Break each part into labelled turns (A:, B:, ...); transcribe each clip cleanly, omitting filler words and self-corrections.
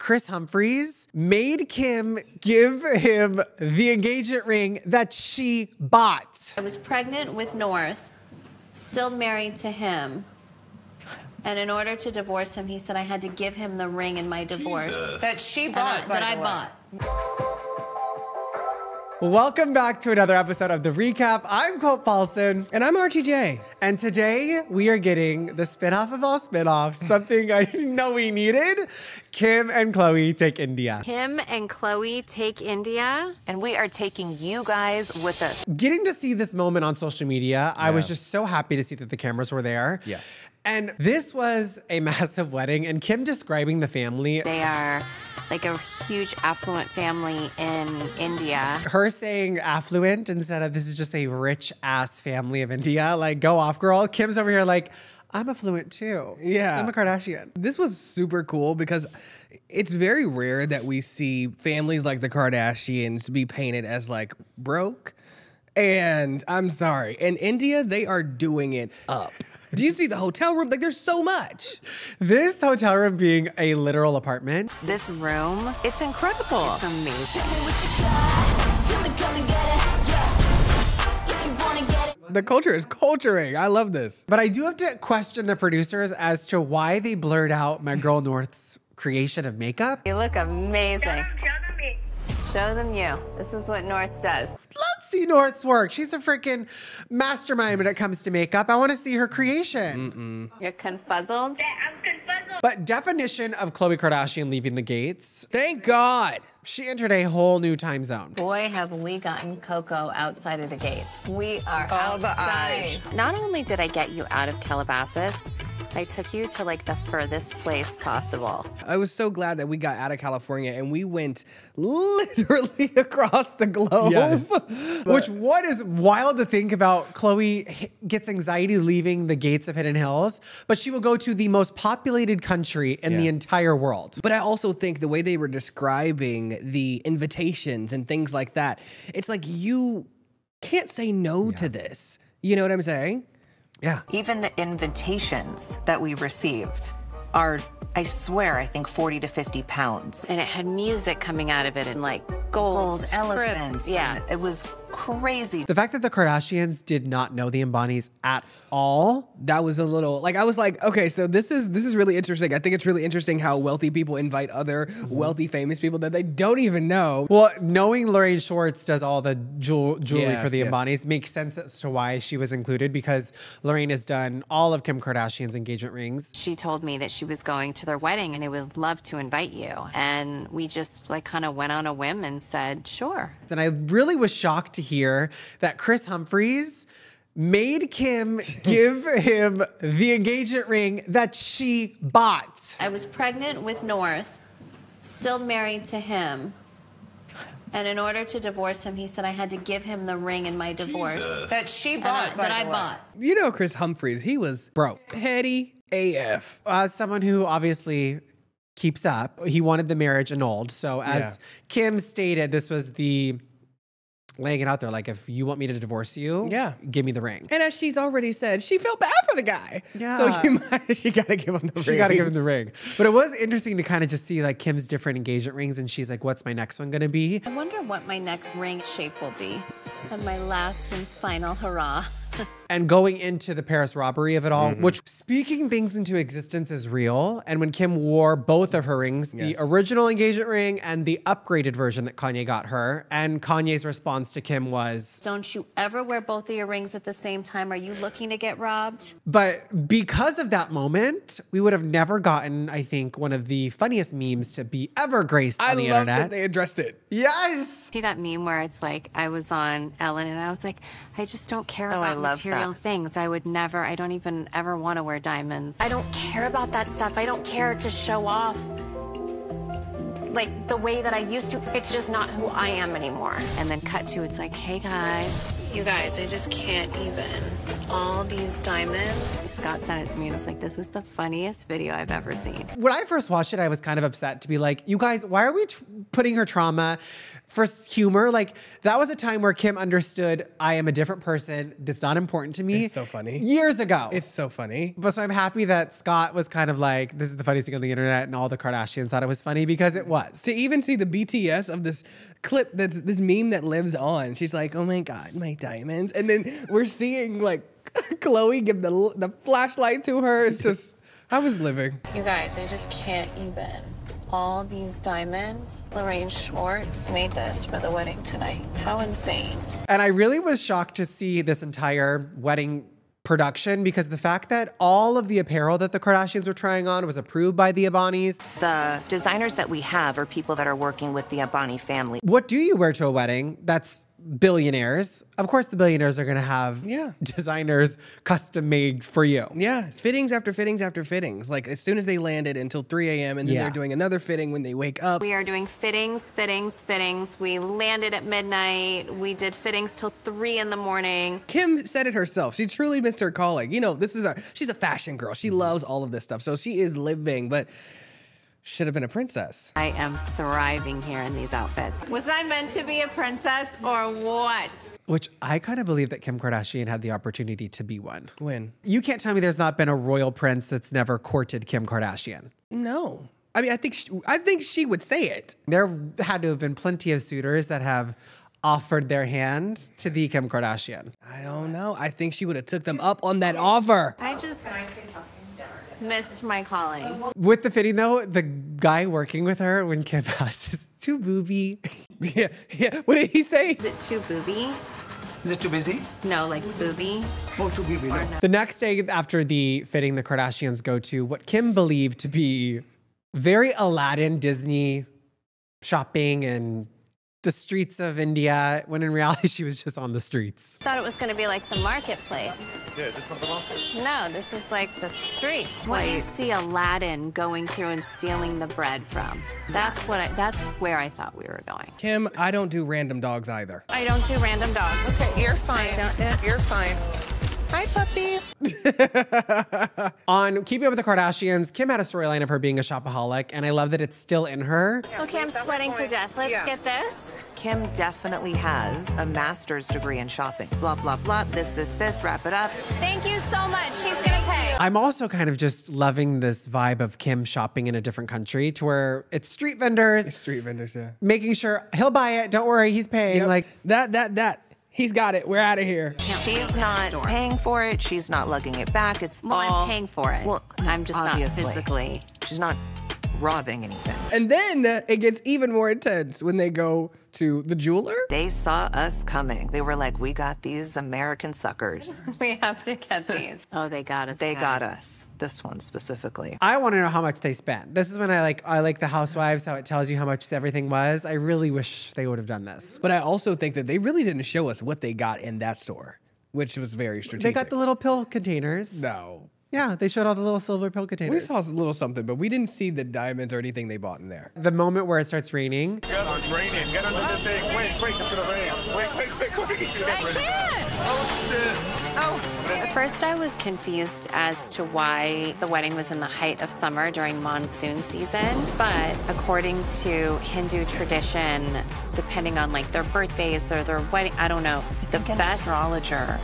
A: Kris Humphries made Kim give him the engagement ring that she bought.
B: I was pregnant with North, still married to him. And in order to divorce him, he said I had to give him the ring in my divorce.
C: Jesus.
D: That she bought,
B: That I bought.
A: Welcome back to another episode of the reKap. I'm Confuzzled.
E: And I'm RTJ.
A: And today we are getting the spinoff of all spinoffs, something I didn't know we needed. Kim and Khloé take India.
F: Kim and Khloé take India.
D: And we are taking you guys with us.
A: Getting to see this moment on social media, I was just so happy to see that the cameras were there.
E: Yeah.
A: And this was a massive wedding, and Kim describing the family.
F: They are like a huge affluent family in India.
A: Her saying affluent instead of this is just a rich ass family of India. Like, go off, girl. Kim's over here like, I'm affluent too.
E: Yeah.
A: I'm a Kardashian.
E: This was super cool because it's very rare that we see families like the Kardashians be painted as like broke. And I'm sorry, in India, they are doing it up. Do you see the hotel room? Like, there's so much.
A: This hotel room being a literal apartment.
F: This room, it's incredible. It's amazing.
E: The culture is culturing. I love this.
A: But I do have to question the producers as to why they blurred out my girl North's creation of makeup.
B: You look amazing. Show them you. This is what North does.
A: Let's see North's work. She's a freaking mastermind when it comes to makeup. I want to see her creation.
B: You're confuzzled?
A: But definition of Khloé Kardashian leaving the gates.
E: Thank God.
A: She entered a whole new time zone.
B: Boy, have we gotten Coco outside of the gates. We are
D: All the
B: outside.
F: Not only did I get you out of Calabasas, I took you to like the furthest place possible.
E: I was so glad that we got out of California and we went literally across the globe.
A: Yes. Which what is wild to think about. Khloé gets anxiety leaving the gates of Hidden Hills, but she will go to the most populated country in the entire world.
E: But I also think the way they were describing the invitations and things like that, it's like you can't say no to this. You know what I'm saying?
A: Yeah.
D: Even the invitations that we received are, I swear, I think 40 to 50 pounds.
F: And it had music coming out of it and like gold scripts.
D: Elephants.
F: Yeah.
D: And it was crazy.
A: The fact that the Kardashians did not know the Ambanis at all.
E: That was a little like I was like, okay, so this is really interesting. I think it's really interesting how wealthy people invite other wealthy famous people that they don't even know.
A: Well, knowing Lorraine Schwartz does all the jewelry for the
E: Yes.
A: Ambanis makes sense as to why she was included, because Lorraine has done all of Kim Kardashian's engagement rings.
F: She told me that she was going to their wedding and they would love to invite you. And we just like kind of went on a whim and said, sure.
A: And I really was shocked to hear that Kris Humphries made Kim give him the engagement ring that she bought.
B: I was pregnant with North, still married to him. And in order to divorce him, he said I had to give him the ring in my divorce.
C: Jesus.
D: That she bought,
B: That I bought.
E: You know Kris Humphries, he was
A: Broke.
E: petty AF.
A: As someone who obviously keeps up, he wanted the marriage annulled. So as Kim stated, this was the laying it out there, like, if you want me to divorce you, give me the ring.
E: And as she's already said, she felt bad for the guy.
A: Yeah.
E: So she gotta give him the ring.
A: She got to give him the ring. But it was interesting to kind of just see like Kim's different engagement rings, and she's like, what's my next one going to be?
B: I wonder what my next ring shape will be. And my last and final hurrah.
A: And going into the Paris robbery of it all, which speaking things into existence is real. And when Kim wore both of her rings, the original engagement ring and the upgraded version that Kanye got her, and Kanye's response to Kim was,
B: Don't you ever wear both of your rings at the same time? Are you looking to get robbed?
A: but because of that moment, we would have never gotten, I think, one of the funniest memes to be ever graced on the
E: I love
A: internet.
E: that they addressed it.
A: Yes.
F: See that meme where it's like, I was on Ellen and I was like, I just don't care
D: I
F: about
D: love
F: material
D: that.
F: things. I don't even ever want to wear diamonds.
G: I don't care about that stuff. I don't care to show off like the way that I used to. It's just not who I am anymore.
F: And then cut to, it's like, hey guys, you guys, I just can't even.
B: all these diamonds.
F: Scott sent it to me and I was like, this is the funniest video I've ever seen.
A: When I first watched it, I was kind of upset to be like, you guys, why are we putting her trauma for humor? Like, that was a time where Kim understood, I am a different person. That's not important to me.
E: It's so funny.
A: Years ago.
E: It's so funny.
A: But so I'm happy that Scott was kind of like, this is the funniest thing on the internet, and all the Kardashians thought it was funny because it was.
E: To even see the BTS of this clip, that's this meme that lives on. She's like, oh my God, my diamonds. And then we're seeing like Khloé give the flashlight to her. It's just, I was living.
B: You guys, I just can't even. All these diamonds. Lorraine Schwartz made this for the wedding tonight. How insane.
A: And I really was shocked to see this entire wedding production because the fact that all of the apparel that the Kardashians were trying on was approved by the Abanis.
D: The designers that we have are people that are working with the Abani family.
A: What do you wear to a wedding? That's billionaires. Of course the billionaires are gonna have designers custom made for you.
E: Yeah, fittings after fittings after fittings. Like as soon as they landed until 3 a.m. and then they're doing another fitting when they wake up.
F: We are doing fittings, fittings, fittings. We landed at midnight. We did fittings till 3 in the morning.
E: Kim said it herself. She truly missed her calling. You know, she's a fashion girl. She loves all of this stuff. So she is living, but should have been a princess.
F: I am thriving here in these outfits. Was I meant to be a princess or what?
A: Which I kind of believe that Kim Kardashian had the opportunity to be one.
E: When?
A: You can't tell me there's not been a royal prince that's never courted Kim Kardashian.
E: No. I mean, I think she would say it.
A: There had to have been plenty of suitors that have offered their hand to the Kim Kardashian.
E: I don't know. I think she would have took them up on that offer.
F: I just missed my calling.
A: With the fitting though, the guy working with her when Kim asked, is it too booby?
E: Yeah. What did he say?
F: Is it too booby?
C: Is it too busy?
F: No, like booby.
C: Oh, too busy. No.
A: The next day after the fitting, the Kardashians go to what Kim believed to be very Aladdin Disney shopping and the streets of India, when in reality she was just on the streets.
F: Thought it was gonna be like the marketplace.
C: Yeah, is this not the market?
F: No, this is like the streets. What you see Aladdin going through and stealing the bread from. That's where I thought we were going.
E: Kim, I don't do random dogs either.
F: I don't do random dogs.
H: Okay, you're fine. You're fine. Hi, puppy.
A: On Keeping Up with the Kardashians, Kim had a storyline of her being a shopaholic, and I love that it's still in her.
F: Okay, I'm sweating to death. Let's get this.
D: Kim definitely has a master's degree in shopping. Blah, blah, blah, this, wrap it up.
F: Thank you so much. He's gonna pay.
A: I'm also kind of just loving this vibe of Kim shopping in a different country to where it's street vendors.
E: Street vendors, yeah.
A: Making sure he'll buy it. Don't worry, he's paying.
E: Yep.
A: Like
E: that. He's got it. We're out of here.
D: She's not paying for it. She's not lugging it back. It's all...
F: I'm paying for it.
D: Well,
F: I'm just
D: obviously.
F: not physically.
D: She's not robbing anything.
E: And then it gets even more intense when they go to the jeweler.
D: They saw us coming. They were like, we got these American suckers.
F: We have to get these. Oh, they got us.
D: They got us. This one specifically.
A: I want to know how much they spent. This is when I like the Housewives, how it tells you how much everything was. I really wish they would have done this.
E: But I also think that they really didn't show us what they got in that store, which was very strategic.
A: They got the little pill containers.
E: No.
A: Yeah, they showed all the little silver pill containers.
E: We saw a little something, but we didn't see the diamonds or anything they bought in there.
A: The moment where it starts raining.
C: Yeah, it's raining. Get under the thing. Wait, quick, it's gonna rain. Wait, quick.
F: I can't.
C: Oh, shit.
F: Oh. At first, I was confused as to why the wedding was in the height of summer during monsoon season. But according to Hindu tradition, depending on like their birthdays or their wedding, I don't know, the best
D: astrologer.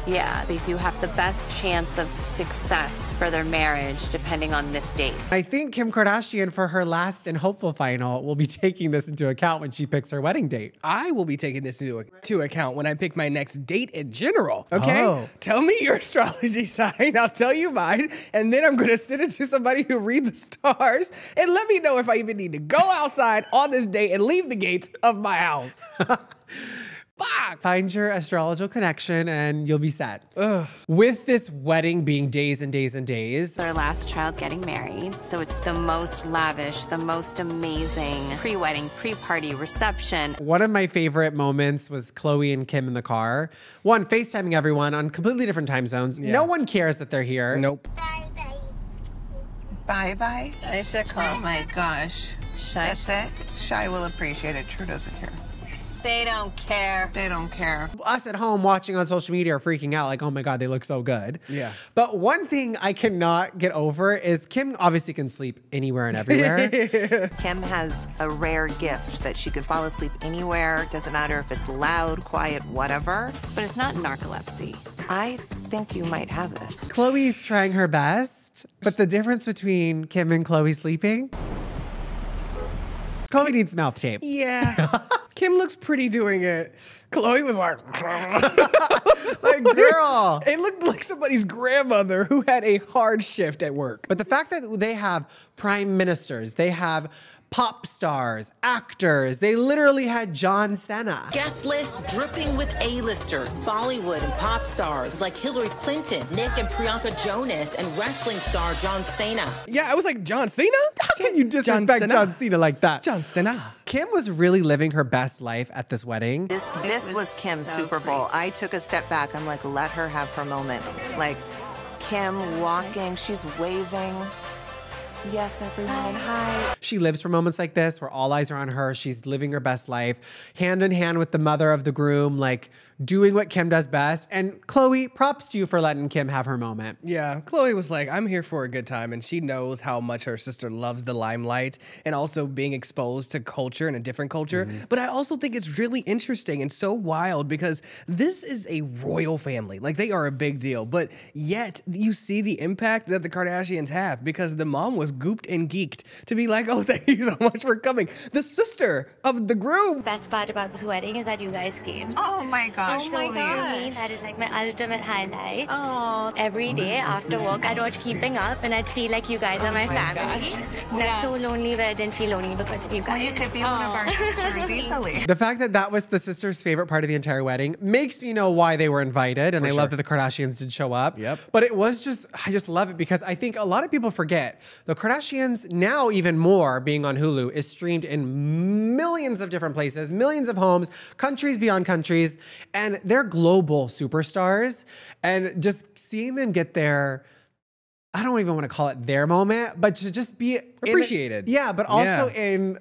F: Yeah, they do have the best chance of success for their marriage depending on this date.
A: I think Kim Kardashian, for her last and hopeful final, will be taking this into account when she picks her wedding date.
E: I will be taking this into account when I pick my next date in general, okay?
A: Oh.
E: Tell me your astrology sign, I'll tell you mine, and then I'm gonna send it to somebody who read the stars and let me know if I even need to go outside on this date and leave the gates of my house. Fuck.
A: Find your astrological connection and you'll be set. Ugh. With this wedding being days and days and days.
F: Their last child getting married, so it's the most lavish, the most amazing pre-wedding, pre-party reception.
A: One of my favorite moments was Khloé and Kim in the car. One, FaceTiming everyone on completely different time zones. Yeah. No one cares that they're here.
E: Nope.
H: Bye-bye.
F: I should call.
H: Oh my gosh.
F: Shy.
H: That's it? Shy will appreciate it. True doesn't care.
F: They don't care.
D: They don't care.
A: Us at home watching on social media are freaking out like, oh my God, they look so good.
E: Yeah.
A: But one thing I cannot get over is Kim obviously can sleep anywhere and everywhere.
D: Kim has a rare gift that she could fall asleep anywhere. Doesn't matter if it's loud, quiet, whatever.
F: But it's not narcolepsy.
D: I think you might have it.
A: Khloé's trying her best, but the difference between Kim and Khloé sleeping, Khloé needs mouth tape.
E: Yeah. Kim looks pretty doing it. Khloé was like,
A: Like, girl.
E: it looked like somebody's grandmother who had a hard shift at work.
A: But the fact that they have prime ministers, they have pop stars, actors, they literally had John Cena.
I: Guest list dripping with A-listers, Bollywood and pop stars like Hillary Clinton, Nick and Priyanka Jonas, and wrestling star John Cena.
E: Yeah, I was like, John Cena?
A: How can you disrespect John Cena like that?
E: John Cena.
A: Kim was really living her best life at this wedding.
D: This was Kim's
F: so
D: Super Bowl.
F: crazy.
D: I took a step back. I'm like, let her have her moment. Like, Kim walking, she's waving. Yes, everyone, hi.
A: She lives for moments like this where all eyes are on her. She's living her best life, hand in hand with the mother of the groom, like doing what Kim does best. And Khloé, props to you for letting Kim have her moment.
E: Yeah, Khloé was like, I'm here for a good time, and she knows how much her sister loves the limelight and also being exposed to culture and a different culture. But I also think it's really interesting and so wild because this is a royal family. Like, they are a big deal, but yet you see the impact that the Kardashians have because the mom was gooped and geeked to be like, oh, thank you so much for coming. The sister of the groom.
G: Best part about this wedding is that you guys came.
D: Oh my gosh,
F: Oh my
D: Louise.
F: gosh.
G: That is like my ultimate highlight.
F: Oh.
G: Every day after work, I'd watch Keeping Up and I'd feel like you guys are my family.
F: gosh.
G: And
F: Yeah.
G: I'm so lonely, but I didn't feel lonely because of you guys.
D: Well, you could be one of our sisters easily.
A: The fact that that was the sister's favorite part of the entire wedding makes me know why they were invited. And I love that the Kardashians did show up.
E: Yep.
A: But it was just, I just love it because I think a lot of people forget the Kardashians, now even more being on Hulu, is streamed in millions of different places, millions of homes, countries beyond countries. And they're global superstars. And just seeing them get their, I don't even want to call it their moment, but to just be
E: Appreciated.
A: Yeah, but also in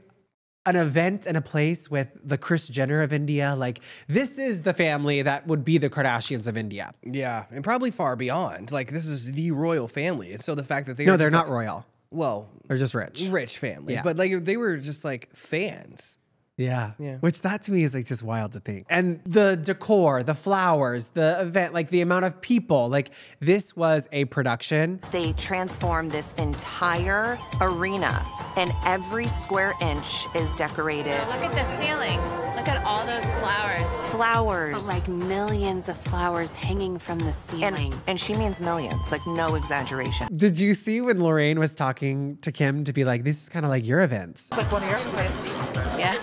A: an event and a place with the Kris Jenner of India. Like, this is the family that would be the Kardashians of India.
E: Yeah, and probably far beyond. Like, this is the royal family. And so the fact that
A: No, they're not royal.
E: Well,
A: They're just rich.
E: rich family.
A: Yeah.
E: But like they were just like fans.
A: Yeah.
E: Yeah.
A: Which that to me is like just wild to think. And the decor, the flowers, the event, like the amount of people, like this was a production.
D: They transformed this entire arena, and every square inch is decorated.
F: Look at the ceiling. Look at all those flowers.
D: Flowers.
F: But like millions of flowers hanging from the ceiling.
D: and she means millions, like no exaggeration.
A: Did you see when Lorraine was talking to Kim to be like, this is kind of like your events?
F: It's like one of your events. Yeah.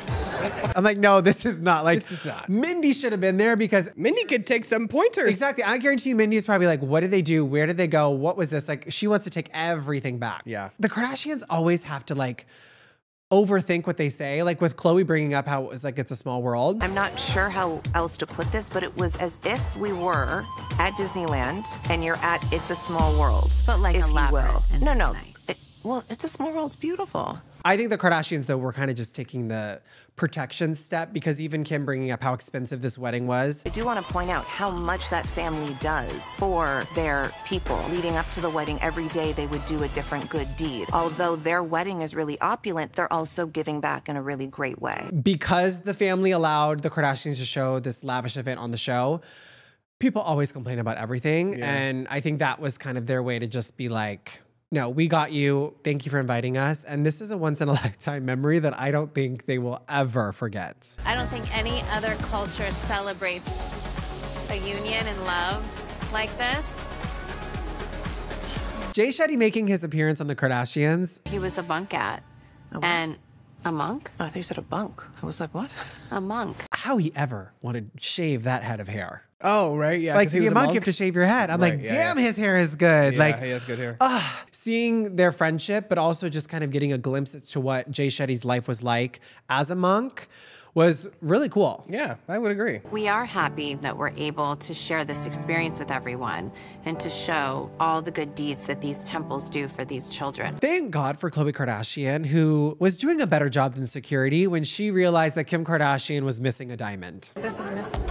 A: I'm like, no, this is not. Like,
E: This is not.
A: Mindy should have been there because
E: Mindy could take some pointers.
A: exactly. I guarantee you Mindy is probably like, what did they do? Where did they go? What was this? Like, she wants to take everything back.
E: Yeah.
A: The Kardashians always have to like overthink what they say. Like with Khloé bringing up how it was like, it's a small world.
D: I'm not sure how else to put this, but it was as if we were at Disneyland and you're at It's a Small World,
F: But like
D: if you
F: elaborate
D: will.
F: and
D: No,
F: nice.
D: Well, It's a Small World. It's beautiful.
A: I think the Kardashians, though, were kind of just taking the protection step because even Kim bringing up how expensive this wedding was.
D: I do want to point out how much that family does for their people. Leading up to the wedding, every day they would do a different good deed. Although their wedding is really opulent, they're also giving back in a really great way.
A: Because the family allowed the Kardashians to show this lavish event on the show, people always complain about everything.
E: Yeah.
A: And I think that was kind of their way to just be like, no, we got you. Thank you for inviting us. And this is a once in a lifetime memory that I don't think they will ever forget.
B: I don't think any other culture celebrates a union and love like this.
A: Jay Shetty making his appearance on the Kardashians.
F: He was a bunkat. And a monk?
D: Oh, I thought you said a bunk. I was like, what?
F: A monk.
A: How he ever wanted to shave that head of hair.
E: Oh, right, yeah.
A: Like, to be a monk, you have to shave your head. I'm like, damn, his hair is good.
E: Yeah,
A: like,
E: he has good hair.
A: Seeing their friendship, but also just kind of getting a glimpse as to what Jay Shetty's life was like as a monk was really cool.
E: Yeah, I would agree.
F: We are happy that we're able to share this experience with everyone and to show all the good deeds that these temples do for these children.
A: Thank God for Khloé Kardashian, who was doing a better job than security when she realized that Kim Kardashian was missing a diamond.
H: This is missing.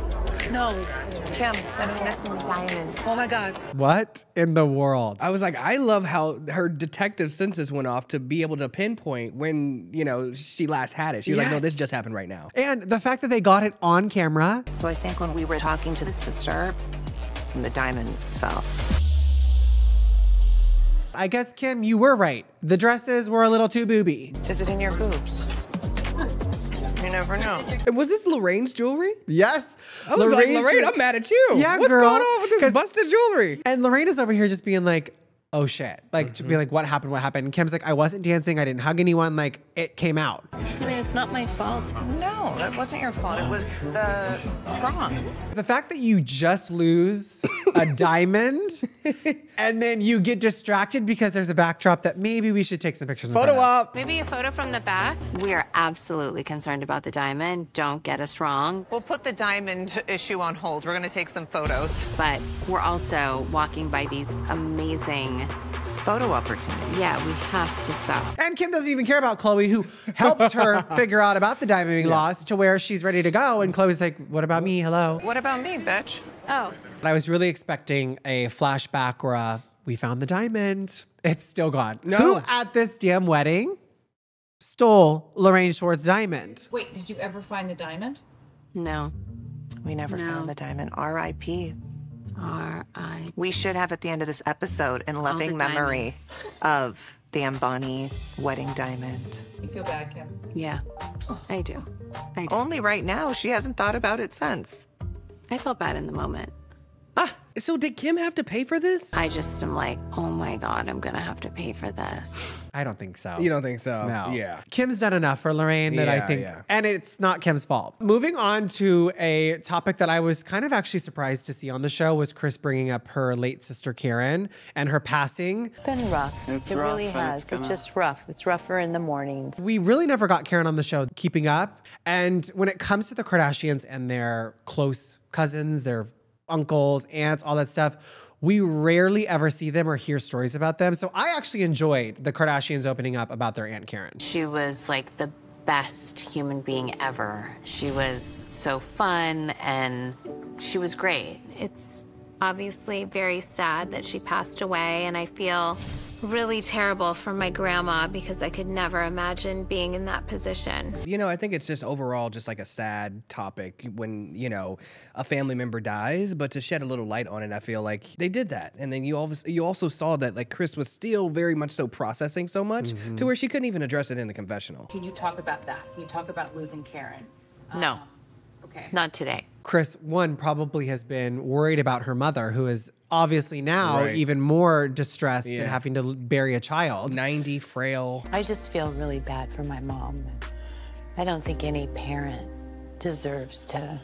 I: No, Kim, that's missing the diamond.
H: Oh my God.
A: What in the world?
E: I was like, I love how her detective senses went off to be able to pinpoint when, you know, she last had it. She was like, no, this just happened right now.
A: And the fact that they got it on camera.
D: So I think when we were talking to the sister, the diamond fell.
A: I guess, Kim, you were right. The dresses were a little too booby.
I: Is it in your boobs? You never know.
E: And was this Lorraine's jewelry?
A: Yes.
E: I was like, Lorraine, I'm mad at you.
A: Yeah,
E: What's
A: girl.
E: going on with this busted jewelry?
A: And Lorraine is over here just being like, oh shit. Like, to be like, what happened? What happened? And Kim's like, I wasn't dancing. I didn't hug anyone. Like, it came out.
G: I mean, it's not my fault.
I: No, that wasn't your fault. It was the prongs.
A: The fact that you just lose a diamond and then you get distracted because there's a backdrop that maybe we should take some pictures.
E: Photo op.
F: Maybe a photo from the back. We are absolutely concerned about the diamond. Don't get us wrong.
H: We'll put the diamond issue on hold. We're going to take some photos.
F: But we're also walking by these amazing
D: Photo opportunity.
F: Yeah, we have to stop.
A: And Kim doesn't even care about Khloé, who helped her figure out about the diamond being lost to where she's ready to go. And Khloé's like, what about me? Hello.
H: What about me, bitch?
F: Oh.
A: I was really expecting a flashback or a, we found the diamond. It's still gone.
E: No.
A: Who at this damn wedding stole Lorraine Schwartz's diamond?
J: Wait, did you ever find the diamond?
F: No.
D: We never found the diamond. R.I.P.
F: R.I.
D: We should have at the end of this episode in loving memory of the Ambani wedding diamond.
J: You feel bad, Kim?
F: Yeah, I do.
D: Only right now. She hasn't thought about it since.
F: I felt bad in the moment.
E: So did Kim have to pay for this?
F: I just am like, oh my God, I'm gonna have to pay for this.
A: I don't think so.
E: You don't think so?
A: No.
E: Yeah.
A: Kim's done enough for Lorraine that I think, and it's not Kim's fault. Moving on to a topic that I was kind of actually surprised to see on the show was Kris bringing up her late sister Karen and her passing.
K: It's been rough. It really has. It's just rough. It's rougher in the mornings.
A: We really never got Karen on the show keeping up. And when it comes to the Kardashians and their close cousins, their uncles, aunts, all that stuff, we rarely ever see them or hear stories about them. So I actually enjoyed the Kardashians opening up about their Aunt Karen.
F: She was like the best human being ever. She was so fun and she was great. It's obviously very sad that she passed away, and I feel really terrible for my grandma because I could never imagine being in that position.
E: You know, I think it's just overall just like a sad topic when, you know, a family member dies, but to shed a little light on it, I feel like they did that. And then you also saw that like Kris was still very much so processing so much to where she couldn't even address it in the confessional.
J: Can you talk about that? Can you talk about losing Karen?
D: No.
J: Okay.
D: Not today.
A: Kris, one, probably has been worried about her mother, who is obviously now even more distressed and having to bury a child.
E: 90, frail.
K: I just feel really bad for my mom. I don't think any parent deserves to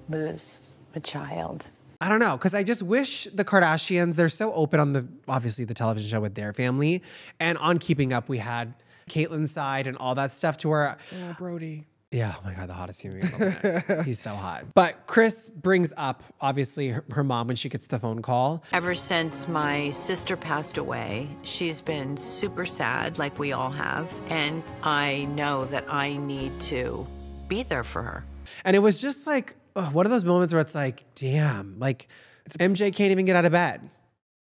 K: lose a child.
A: I don't know, because I just wish the Kardashians, they're so open on the, obviously the television show with their family, and on Keeping Up, we had Caitlyn's side and all that stuff to where...
E: Oh, Brody.
A: Yeah, oh my God, the hottest human being on the planet. He's so hot. But Kris brings up, obviously, her mom when she gets the phone call.
L: Ever since my sister passed away, she's been super sad, like we all have. And I know that I need to be there for her.
A: And it was just like, one of those moments where it's like, damn, like MJ can't even get out of bed.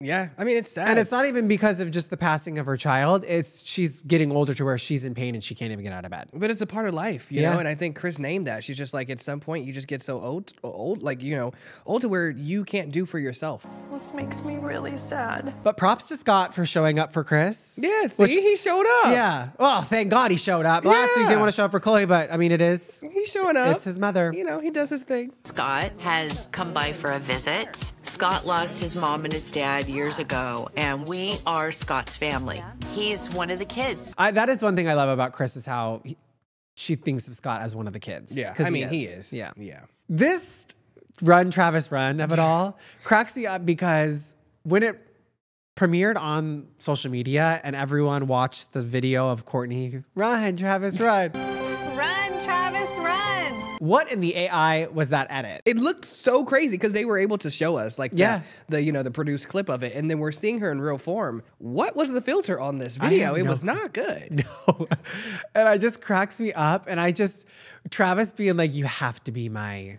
E: Yeah, I mean, it's sad.
A: And it's not even because of just the passing of her child. It's she's getting older to where she's in pain and she can't even get out of bed.
E: But it's a part of life, you know? And I think Kris named that. She's just like, at some point, you just get so old, like, you know, old to where you can't do for yourself.
L: This makes me really sad.
A: But props to Scott for showing up for Kris.
E: Yeah, see, he showed up.
A: Yeah. Well, thank God he showed up. Last week didn't want to show up for Khloé, but I mean,
E: He's showing up.
A: It's his mother.
E: You know, he does his thing.
L: Scott has come by for a visit. Scott lost his mom and his dad years ago, and we are Scott's family. He's one of the kids.
A: That is one thing I love about Kris is how she thinks of Scott as one of the kids.
E: Yeah, I mean, he is.
A: Yeah.
E: Yeah.
A: This Run, Travis, run of it all cracks me up because when it premiered on social media and everyone watched the video of Kourtney, run, Travis, run.
B: Run, Travis, run.
A: What in the AI was that edit?
E: It looked so crazy because they were able to show us like the produced clip of it, and then we're seeing her in real form. What was the filter on this video? It was not good.
A: No. And it just cracks me up. And Travis being like, you have to be my,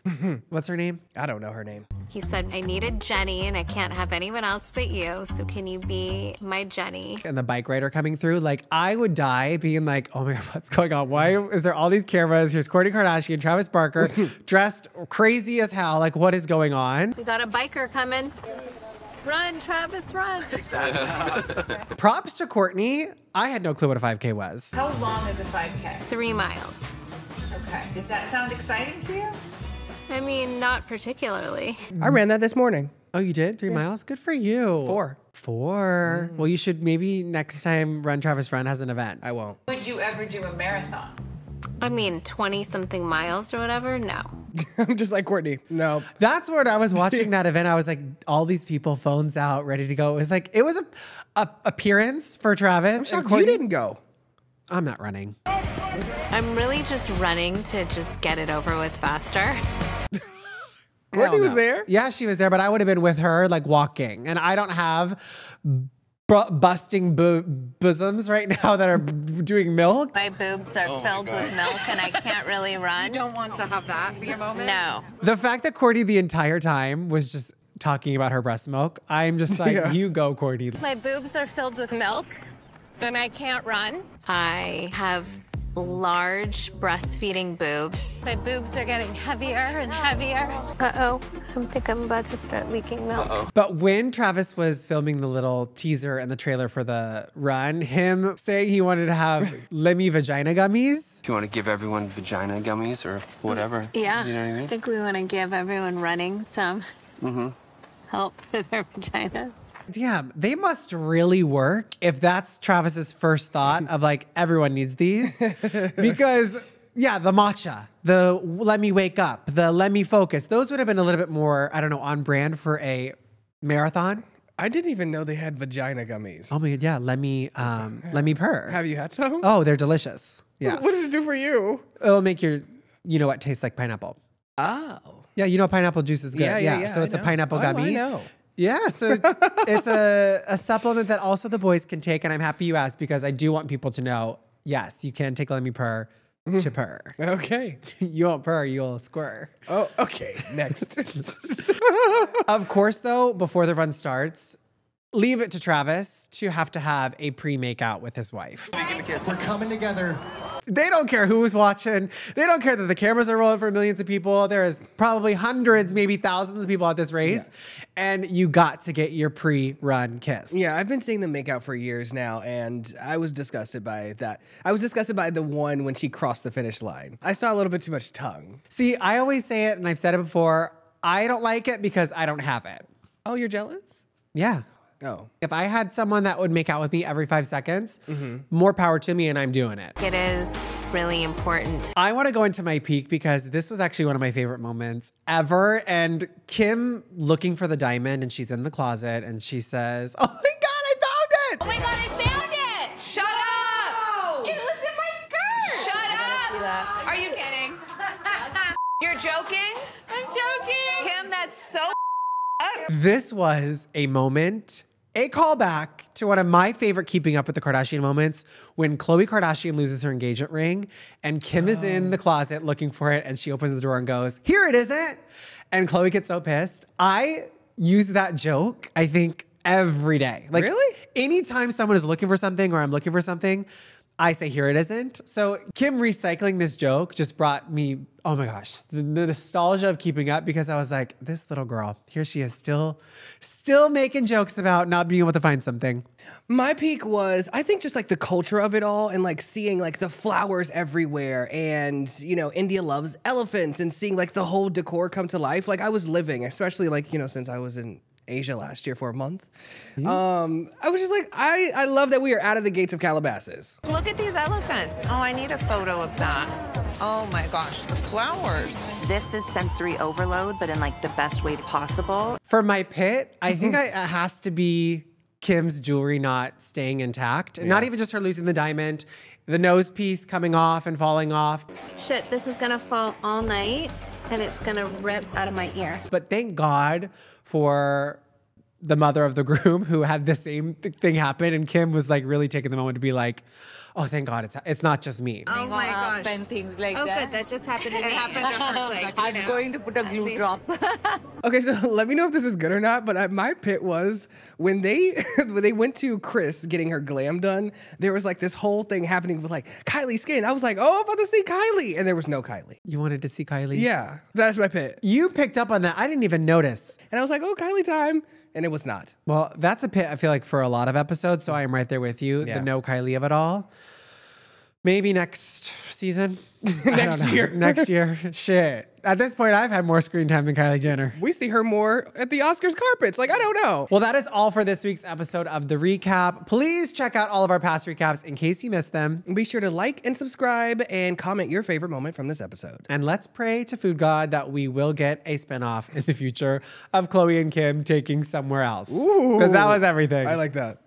A: what's her name?
E: I don't know her name.
B: He said, I needed Jenny and I can't have anyone else but you. So can you be my Jenny?
A: And the bike rider coming through, like I would die being like, oh my God, what's going on? Why is there all these cameras? Here's Kourtney Kardashian, Travis Barker, dressed crazy as hell. Like what is going on?
B: We got a biker coming. Run, Travis, run.
C: Exactly.
A: Props to Kourtney. I had no clue what a 5K was.
J: How long is a 5K?
B: 3 miles.
J: Okay. Does that sound exciting to you?
B: I mean, not particularly.
E: I ran that this morning.
A: Oh, you did? 3 miles? Good for you.
E: 4.
A: 4. Well, you should maybe next time Run, Travis, Run has an event.
E: I won't.
J: Would you ever do a marathon?
B: I mean, 20-something miles or whatever? No.
E: I'm just like Kourtney. No.
A: That's what I was watching that event. I was like, all these people, phones out, ready to go. It was like, it was a appearance for Travis.
E: I'm shocked you didn't go.
A: I'm not running.
B: I'm really just running to just get it over with faster.
E: Kourtney was there?
A: Yeah, she was there, but I would have been with her, like walking. And I don't have busting bosoms right now that are doing milk.
B: My boobs are filled with milk and I can't really run.
H: You don't want to have that be your moment?
B: No.
A: The fact that Kourtney the entire time was just talking about her breast milk, I'm just like, you go, Kourtney.
B: My boobs are filled with milk and I can't run. I have large breastfeeding boobs. My boobs are getting heavier and heavier. Uh-oh, I think I'm about to start leaking milk.
A: But when Travis was filming the little teaser and the trailer for the run, him saying he wanted to have Lemmy Vagina Gummies.
M: If you want to give everyone vagina gummies or whatever.
B: Yeah,
M: you know what I mean?
B: I think we want to give everyone running some help with their vaginas.
A: Yeah, they must really work if that's Travis's first thought of like, everyone needs these. Because, yeah, the matcha, the let me wake up, the let me focus, those would have been a little bit more, I don't know, on brand for a marathon.
E: I didn't even know they had vagina gummies.
A: Oh my God, yeah, let me purr.
E: Have you had some?
A: Oh, they're delicious. Yeah.
E: What does it do for you?
A: It'll make your, you know what, taste like pineapple.
E: Oh.
A: Yeah, you know pineapple juice is good.
E: Yeah.
A: So it's a pineapple
E: I
A: gummy.
E: know.
A: Yeah, so it's a supplement that also the boys can take, and I'm happy you asked because I do want people to know, yes, you can take Let Me Purr to purr.
E: Okay.
A: You won't purr, you'll squirr.
E: Oh, okay. Next.
A: Of course, though, before the run starts, leave it to Travis to have a pre-makeout with his wife.
N: We're coming together.
A: They don't care who's watching. They don't care that the cameras are rolling for millions of people. There is probably hundreds, maybe thousands of people at this race. Yeah. And you got to get your pre-run kiss.
E: Yeah, I've been seeing them make out for years now, and I was disgusted by that. I was disgusted by the one when she crossed the finish line. I saw a little bit too much tongue.
A: See, I always say it, and I've said it before, I don't like it because I don't have it.
E: Oh, you're jealous?
A: Yeah.
E: Oh.
A: If I had someone that would make out with me every 5 seconds, more power to me, and I'm doing it.
B: It is really important.
A: I want to go into my peak because this was actually one of my favorite moments ever. And Kim looking for the diamond, and she's in the closet, and she says, "Oh my God, I found it!
B: Oh my God, I found it!
H: Shut up!
B: It was in my skirt!
H: Shut up! Are you kidding? You're joking?
B: I'm joking!
H: Kim, that's so
A: This was a moment, a callback to one of my favorite Keeping Up with the Kardashian moments when Khloé Kardashian loses her engagement ring and Kim is in the closet looking for it and she opens the door and goes, "Here it isn't." And Khloé gets so pissed. I use that joke, I think, every day. Like,
E: really?
A: Anytime someone is looking for something or I'm looking for something, I say, "Here it isn't." So Kim recycling this joke just brought me, oh my gosh, the nostalgia of Keeping Up because I was like, this little girl, here she is still making jokes about not being able to find something.
E: My peak was, I think, just like the culture of it all and like seeing like the flowers everywhere and, you know, India loves elephants and seeing like the whole decor come to life. Like I was living, especially like, you know, since I was in Asia last year for a month. I was just like, I love that we are out of the gates of Calabasas.
H: Look at these elephants. Oh, I need a photo of that. Oh my gosh, the flowers.
D: This is sensory overload, but in like the best way possible.
A: For my pit, I think it has to be Kim's jewelry not staying intact. And not even just her losing the diamond, the nose piece coming off and falling off.
B: Shit, this is gonna fall all night and it's gonna rip out of my ear.
A: But thank God for the mother of the groom who had the same thing happen. And Kim was like really taking the moment to be like, oh, thank God it's not just me.
K: Oh my gosh. And things like that.
B: Oh, good. That just happened to me.
K: It happened to her. I was going to put a glue drop.
E: Okay, so let me know if this is good or not, but my pit was when they went to Kris getting her glam done, there was like this whole thing happening with like Kylie's skin. I was like, oh, I'm about to see Kylie. And there was no Kylie.
A: You wanted to see Kylie?
E: Yeah, that's my pit.
A: You picked up on that. I didn't even notice.
E: And I was like, oh, Kylie time. And it was not.
A: Well, that's a pit, I feel like, for a lot of episodes, so I am right there with you.
E: Yeah.
A: The no Kylie of it all. Maybe next season.
E: Next year.
A: Next year. Shit. At this point, I've had more screen time than Kylie Jenner.
E: We see her more at the Oscars carpets. Like, I don't know.
A: Well, that is all for this week's episode of The reKap. Please check out all of our past recaps in case you missed them.
E: Be sure to like and subscribe and comment your favorite moment from this episode.
A: And let's pray to Food God that we will get a spinoff in the future of Khloé and Kim taking somewhere else.
E: Ooh.
A: Because that was everything.
E: I like that.